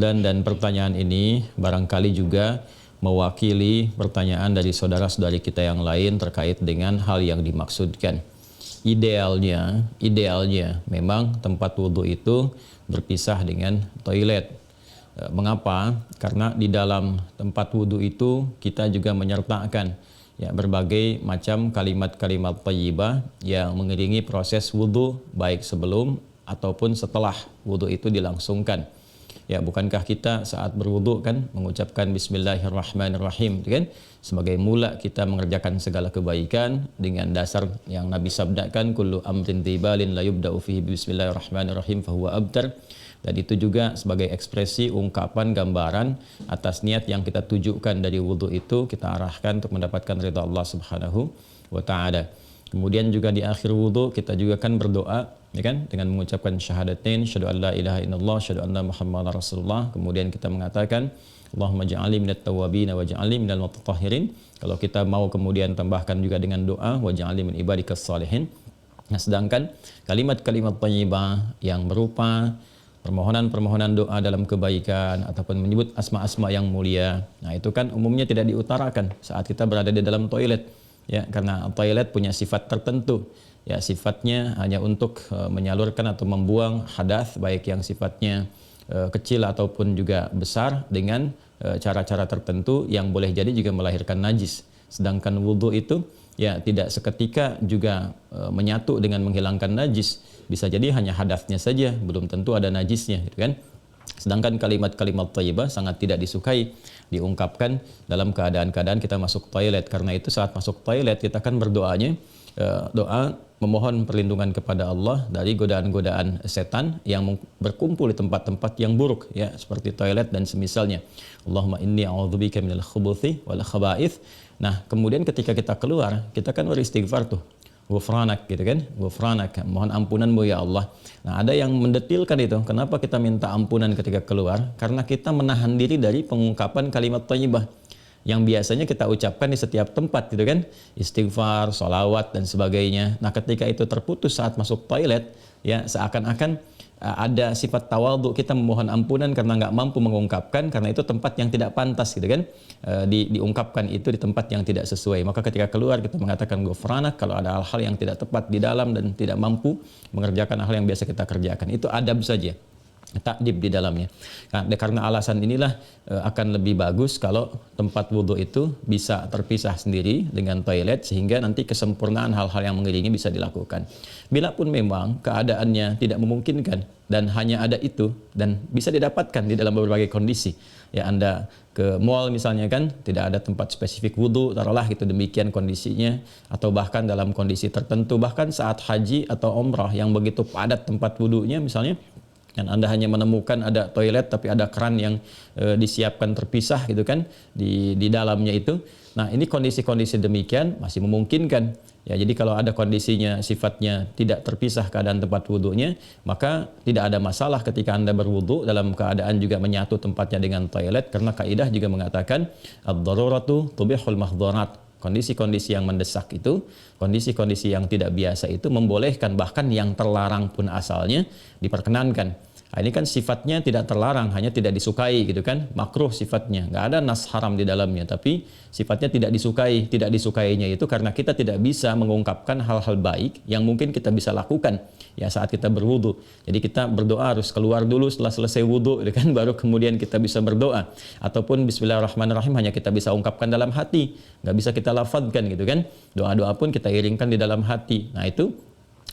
Dan pertanyaan ini barangkali juga mewakili pertanyaan dari saudara-saudari kita yang lain terkait dengan hal yang dimaksudkan. Idealnya memang tempat wudhu itu berpisah dengan toilet. Mengapa? Karena di dalam tempat wudhu itu kita juga menyertakan berbagai macam kalimat-kalimat thayyibah yang mengiringi proses wudhu, baik sebelum ataupun setelah wudhu itu dilangsungkan. Bukankah kita saat berwudu kan mengucapkan Bismillahirrahmanirrahim, kan? Sebagai mula kita mengerjakan segala kebaikan dengan dasar yang Nabi sabdakan, kullu amrin tibalin la yubda'u fihi Bismillahirrahmanirrahim fahuwa abtar. Dan itu juga sebagai ekspresi ungkapan gambaran atas niat yang kita tujukan dari wudu itu, kita arahkan untuk mendapatkan ridha Allah Subhanahu wa taala. Kemudian juga di akhir wudu kita juga kan berdoa, kan, dengan mengucapkan syahadatain, syahadu an la ilaha illallah, syahadu anna muhammadar rasulullah. Kemudian kita mengatakan Allahumma ja'alni minat tawwabin wa ja'alni minal mutatahhirin. Kalau kita mau kemudian tambahkan juga dengan doa wa ja'alni min ibadikas salihin. Nah, sedangkan kalimat-kalimat thayyibah yang berupa permohonan-permohonan doa dalam kebaikan ataupun menyebut asma-asma yang mulia, nah itu kan umumnya tidak diutarakan saat kita berada di dalam toilet, karena toilet punya sifat tertentu. Sifatnya hanya untuk menyalurkan atau membuang hadas, baik yang sifatnya kecil ataupun juga besar, dengan cara-cara tertentu yang boleh jadi juga melahirkan najis. Sedangkan wudhu itu tidak seketika juga menyatu dengan menghilangkan najis. Bisa jadi hanya hadasnya saja, belum tentu ada najisnya, gitu kan. Sedangkan kalimat-kalimat thayyibah sangat tidak disukai diungkapkan dalam keadaan-keadaan kita masuk toilet. Karena itu saat masuk toilet kita kan berdoanya doa memohon perlindungan kepada Allah dari godaan-godaan setan yang berkumpul di tempat-tempat yang buruk, seperti toilet dan semisalnya. Allahumma inni a'udzubika minal khubuthi wal khaba'ith. Nah, kemudian ketika kita keluar, kita kan beristighfar tuh. Ghufranak, gitu kan? Ghufranak, mohon ampunanmu ya Allah. Nah, ada yang mendetilkan itu. Kenapa kita minta ampunan ketika keluar? Karena kita menahan diri dari pengungkapan kalimat thayyibah yang biasanya kita ucapkan di setiap tempat, gitu kan? Istighfar, sholawat dan sebagainya. Nah, ketika itu terputus saat masuk toilet, seakan-akan ada sifat tawadhu, kita memohon ampunan karena nggak mampu mengungkapkan, karena itu tempat yang tidak pantas, gitu kan? Diungkapkan itu di tempat yang tidak sesuai. Maka ketika keluar kita mengatakan ghufranak kalau ada hal-hal yang tidak tepat di dalam dan tidak mampu mengerjakan hal yang biasa kita kerjakan. Itu adab saja, takdib di dalamnya. Karena alasan inilah akan lebih bagus kalau tempat wudhu itu bisa terpisah sendiri dengan toilet, sehingga nanti kesempurnaan hal-hal yang mengiringi bisa dilakukan. Bila pun memang keadaannya tidak memungkinkan dan hanya ada itu dan bisa didapatkan di dalam berbagai kondisi, Anda ke mall misalnya kan, tidak ada tempat spesifik wudhu, taruhlah itu demikian kondisinya, atau bahkan dalam kondisi tertentu, bahkan saat haji atau umrah yang begitu padat tempat wudhunya misalnya, dan Anda hanya menemukan ada toilet tapi ada keran yang disiapkan terpisah, gitu kan, di dalamnya itu. Nah, ini kondisi-kondisi demikian masih memungkinkan. Jadi kalau ada kondisinya sifatnya tidak terpisah keadaan tempat wudhunya, maka tidak ada masalah ketika Anda berwudhu dalam keadaan juga menyatu tempatnya dengan toilet, karena kaidah juga mengatakan ad-daruratu tubihul mahdharat. Kondisi-kondisi yang mendesak itu, kondisi-kondisi yang tidak biasa itu membolehkan, bahkan yang terlarang pun asalnya diperkenankan. Nah, ini kan sifatnya tidak terlarang, hanya tidak disukai, gitu kan, makruh sifatnya, nggak ada nas haram di dalamnya, tapi sifatnya tidak disukai. Tidak disukainya itu karena kita tidak bisa mengungkapkan hal-hal baik yang mungkin kita bisa lakukan saat kita berwudu. Jadi kita berdoa harus keluar dulu setelah selesai wudu, gitu kan, baru kemudian kita bisa berdoa. Ataupun Bismillahirrahmanirrahim hanya kita bisa ungkapkan dalam hati, nggak bisa kita lafadzkan, gitu kan. Doa-doa pun kita iringkan di dalam hati. Nah, itu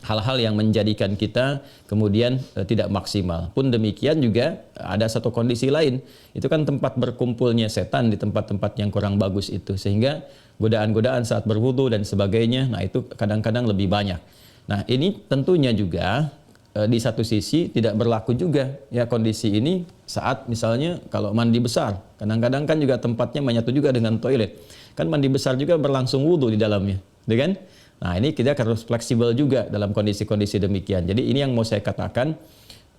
hal-hal yang menjadikan kita kemudian tidak maksimal. Pun demikian juga ada satu kondisi lain, itu kan tempat berkumpulnya setan di tempat-tempat yang kurang bagus itu, sehingga godaan-godaan saat berwudu dan sebagainya, nah itu kadang-kadang lebih banyak. Nah, ini tentunya juga di satu sisi tidak berlaku juga kondisi ini saat misalnya kalau mandi besar. Kadang-kadang kan juga tempatnya menyatu juga dengan toilet. Kan mandi besar juga berlangsung wudu di dalamnya, kan? Nah, ini kita harus fleksibel juga dalam kondisi-kondisi demikian. Jadi ini yang mau saya katakan,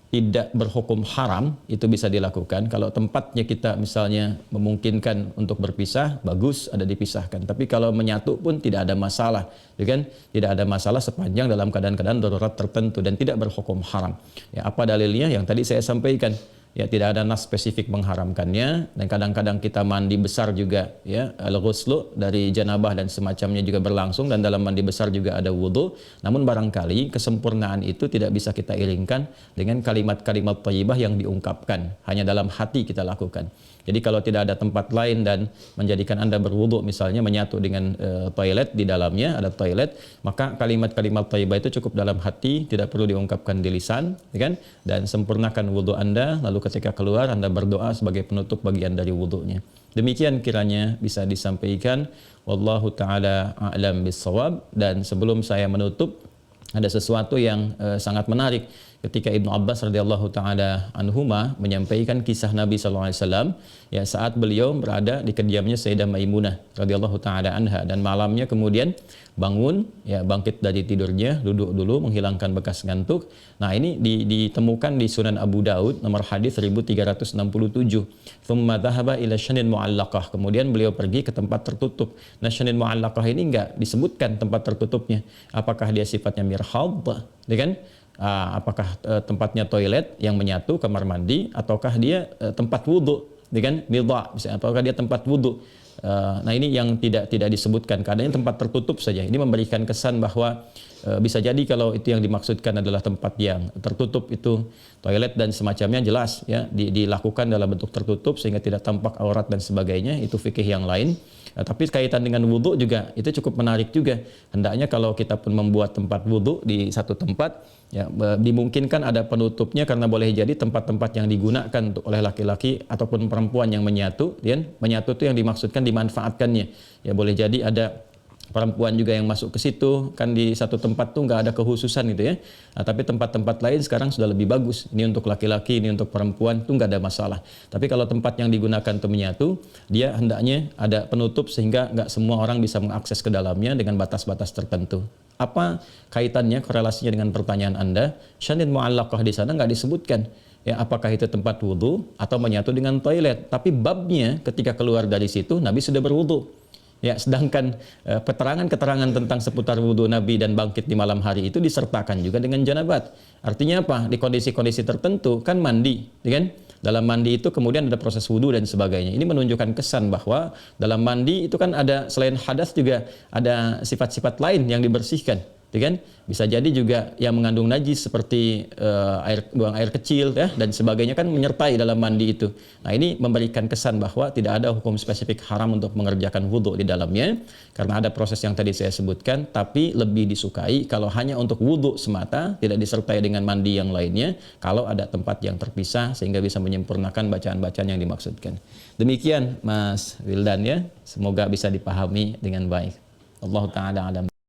tidak berhukum haram, itu bisa dilakukan. Kalau tempatnya kita misalnya memungkinkan untuk berpisah, bagus ada dipisahkan. Tapi kalau menyatu pun tidak ada masalah, kan? Tidak ada masalah sepanjang dalam keadaan-keadaan darurat tertentu dan tidak berhukum haram. Apa dalilnya? Yang tadi saya sampaikan. Ya, tidak ada nas spesifik mengharamkannya, dan kadang-kadang kita mandi besar juga, ya, al-ghuslu dari janabah dan semacamnya juga berlangsung, dan dalam mandi besar juga ada wudu. Namun barangkali kesempurnaan itu tidak bisa kita iringkan dengan kalimat-kalimat thayyibah yang diungkapkan, hanya dalam hati kita lakukan. Jadi kalau tidak ada tempat lain dan menjadikan Anda berwudu, misalnya menyatu dengan toilet, di dalamnya ada toilet, maka kalimat-kalimat thayyibah itu cukup dalam hati, tidak perlu diungkapkan di lisan, ya kan? Dan sempurnakan wudu Anda, lalu ketika keluar Anda berdoa sebagai penutup bagian dari wudunya. Demikian kiranya bisa disampaikan. Wallahu taala a'lam bissawab. Dan sebelum saya menutup, ada sesuatu yang sangat menarik ketika Ibnu Abbas radhiyallahu taala anhuma menyampaikan kisah Nabi sallallahu alaihi wasallam, ya, saat beliau berada di kediamannya Sayyidah Maimunah radhiyallahu taala anha, dan malamnya kemudian bangun, ya, bangkit dari tidurnya, duduk dulu menghilangkan bekas ngantuk. Nah, ini ditemukan di Sunan Abu Daud nomor hadis 1367. Tsumma dhahaba ila syanin mu'allaqah. Kemudian beliau pergi ke tempat tertutup. Nah, syanin mu'allaqah ini enggak disebutkan tempat tertutupnya. Apakah dia sifatnya mirhab, ya kan? Apakah tempatnya toilet yang menyatu, kamar mandi, ataukah dia tempat wudhu, kan? Midha, apakah dia tempat wudhu? Nah, ini yang tidak disebutkan, keadaannya tempat tertutup saja. Ini memberikan kesan bahwa bisa jadi kalau itu yang dimaksudkan adalah tempat yang tertutup, itu toilet dan semacamnya, jelas, ya, dilakukan dalam bentuk tertutup sehingga tidak tampak aurat dan sebagainya, itu fikih yang lain. Tapi kaitan dengan wudhu juga itu cukup menarik juga. Hendaknya kalau kita pun membuat tempat wudhu di satu tempat, ya, dimungkinkan ada penutupnya, karena boleh jadi tempat-tempat yang digunakan oleh laki-laki ataupun perempuan yang menyatu, ya, menyatu itu yang dimaksudkan dimanfaatkannya. Ya, boleh jadi ada perempuan juga yang masuk ke situ, kan di satu tempat tuh nggak ada kehususan gitu, ya. Nah, tapi tempat-tempat lain sekarang sudah lebih bagus. Ini untuk laki-laki, ini untuk perempuan, tuh nggak ada masalah. Tapi kalau tempat yang digunakan untuk menyatu, dia hendaknya ada penutup sehingga nggak semua orang bisa mengakses ke dalamnya dengan batas-batas tertentu. Apa kaitannya, korelasinya dengan pertanyaan Anda? Syanin mu'allaqah di sana nggak disebutkan. Ya, apakah itu tempat wudhu atau menyatu dengan toilet? Tapi babnya ketika keluar dari situ, Nabi sudah berwudhu. Ya, sedangkan keterangan-keterangan tentang seputar wudhu Nabi dan bangkit di malam hari itu disertakan juga dengan janabat. Artinya apa? Di kondisi-kondisi tertentu kan mandi, ya kan? Dalam mandi itu kemudian ada proses wudhu dan sebagainya. Ini menunjukkan kesan bahwa dalam mandi itu kan ada, selain hadas juga ada sifat-sifat lain yang dibersihkan. Kan? Bisa jadi juga yang mengandung najis seperti buang air kecil, ya, dan sebagainya kan menyertai dalam mandi itu. Nah, ini memberikan kesan bahwa tidak ada hukum spesifik haram untuk mengerjakan wudhu di dalamnya, karena ada proses yang tadi saya sebutkan. Tapi lebih disukai kalau hanya untuk wudhu semata, tidak disertai dengan mandi yang lainnya, kalau ada tempat yang terpisah sehingga bisa menyempurnakan bacaan-bacaan yang dimaksudkan. Demikian Mas Wildan, ya, semoga bisa dipahami dengan baik. Allah Ta'ala alam.